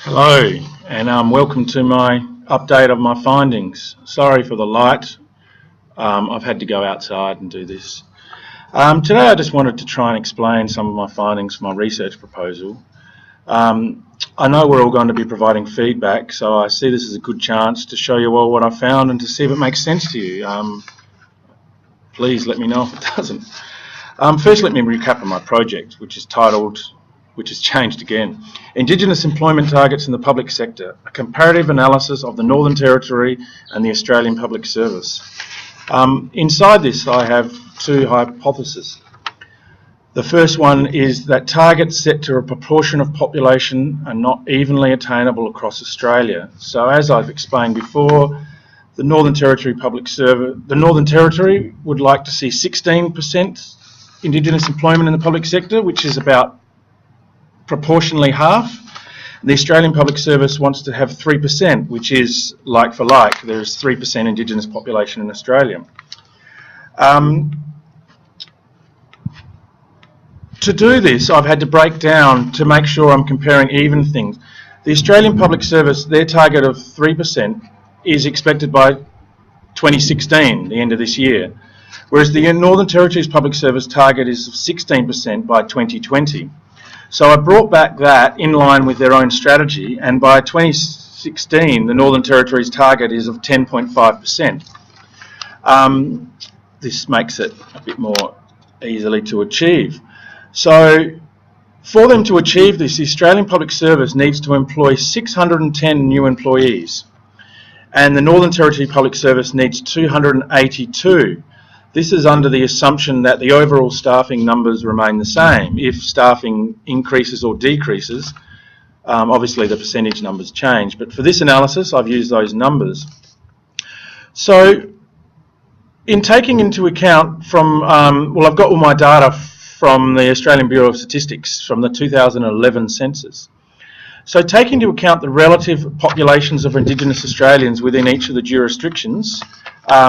Hello, and welcome to my update of my findings. Sorry for the light. I've had to go outside and do this. Today I just wanted to try and explain some of my findings for my research proposal. I know we're all going to be providing feedback, so I see this as a good chance to show you all what I found and to see if it makes sense to you. Please let me know if it doesn't. First, let me recap on my project, which has changed again. Indigenous Employment Targets in the Public Sector, a comparative analysis of the Northern Territory and the Australian Public Service. Inside this I have two hypotheses. The first one is that targets set to a proportion of population are not evenly attainable across Australia. So as I've explained before, the Northern Territory would like to see 16% Indigenous employment in the public sector, which is about proportionally half. The Australian Public Service wants to have 3%, which is like for like. There's 3% Indigenous population in Australia. To do this, I've had to break down to make sure I'm comparing even things. The Australian Public Service, their target of 3% is expected by 2016, the end of this year, whereas the Northern Territory's Public Service target is 16% by 2020. So I brought back that in line with their own strategy, and by 2016 the Northern Territory's target is of 10.5%. This makes it a bit more easily to achieve. So for them to achieve this, the Australian Public Service needs to employ 610 new employees, and the Northern Territory Public Service needs 282. This is under the assumption that the overall staffing numbers remain the same. If staffing increases or decreases, obviously the percentage numbers change, but for this analysis I've used those numbers. So in taking into account from, I've got all my data from the Australian Bureau of Statistics from the 2011 census. So taking into account the relative populations of Indigenous Australians within each of the jurisdictions,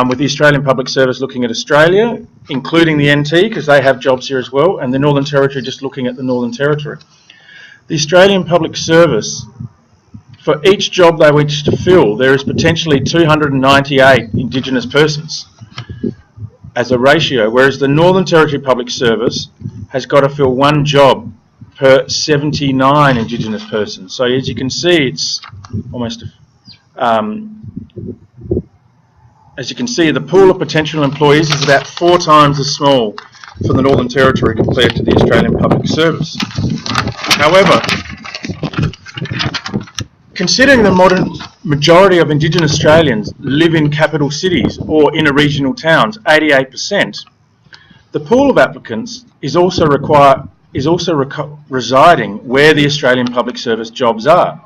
with the Australian Public Service looking at Australia, including the NT, because they have jobs here as well, and the Northern Territory just looking at the Northern Territory. The Australian Public Service, for each job they wish to fill, there is potentially 298 Indigenous persons as a ratio, whereas the Northern Territory Public Service has got to fill one job per 79 Indigenous persons. So as you can see, it's almost as you can see, the pool of potential employees is about 4 times as small for the Northern Territory compared to the Australian Public Service. However, considering the modern majority of Indigenous Australians live in capital cities or inner regional towns, 88%, the pool of applicants is also residing where the Australian Public Service jobs are.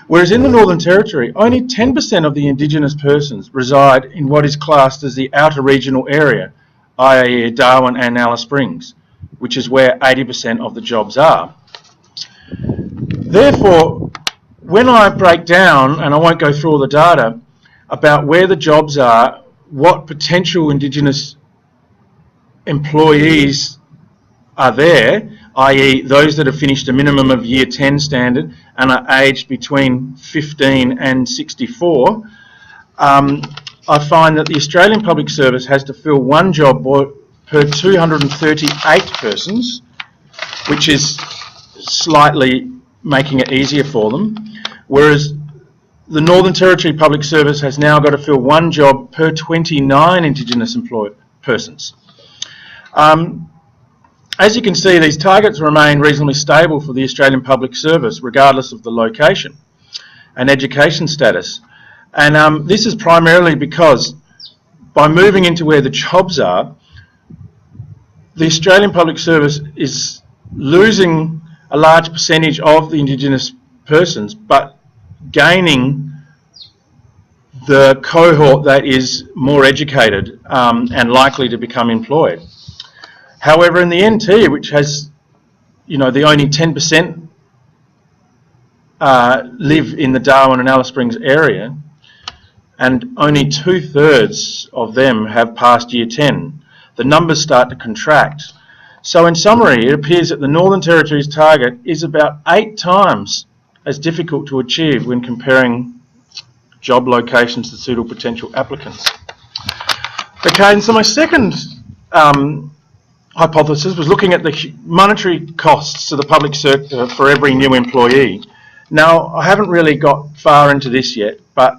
Whereas in the Northern Territory, only 10% of the Indigenous persons reside in what is classed as the outer regional area, i.e. Darwin and Alice Springs, which is where 80% of the jobs are. Therefore, when I break down, and I won't go through all the data, about where the jobs are, what potential Indigenous employees are there, i.e. those that have finished a minimum of Year 10 standard and are aged between 15 and 64, I find that the Australian Public Service has to fill one job per 238 persons, which is slightly making it easier for them, whereas the Northern Territory Public Service has now got to fill one job per 29 Indigenous employed persons. As you can see, these targets remain reasonably stable for the Australian Public Service, regardless of the location and education status. And this is primarily because by moving into where the jobs are, the Australian Public Service is losing a large percentage of the Indigenous persons, but gaining the cohort that is more educated and likely to become employed. However, in the NT, which has, the only 10% live in the Darwin and Alice Springs area, and only 2/3 of them have passed Year 10, the numbers start to contract. So in summary, it appears that the Northern Territory's target is about 8 times as difficult to achieve when comparing job locations to suitable potential applicants. Okay, and so my second hypothesis was looking at the monetary costs to the public sector for every new employee. Now, I haven't really got far into this yet, but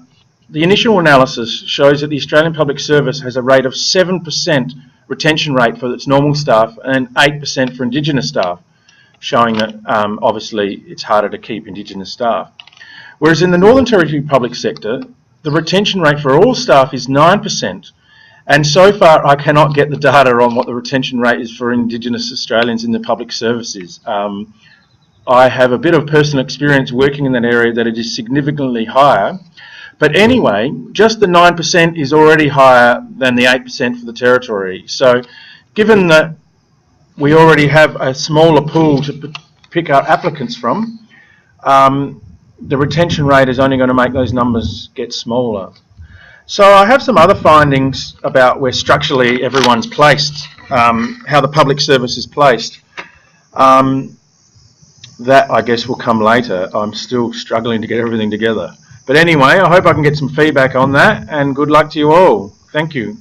the initial analysis shows that the Australian Public Service has a rate of 7% retention rate for its normal staff and 8% for Indigenous staff, showing that obviously it's harder to keep Indigenous staff. Whereas in the Northern Territory public sector, the retention rate for all staff is 9%, and so far I cannot get the data on what the retention rate is for Indigenous Australians in the public services. I have a bit of personal experience working in that area that it is significantly higher, but anyway, just the 9% is already higher than the 8% for the Territory. So given that we already have a smaller pool to pick our applicants from, the retention rate is only going to make those numbers get smaller. So I have some other findings about where structurally everyone's placed, how the public service is placed. That I guess will come later. I'm still struggling to get everything together. But anyway, I hope I can get some feedback on that, and good luck to you all. Thank you.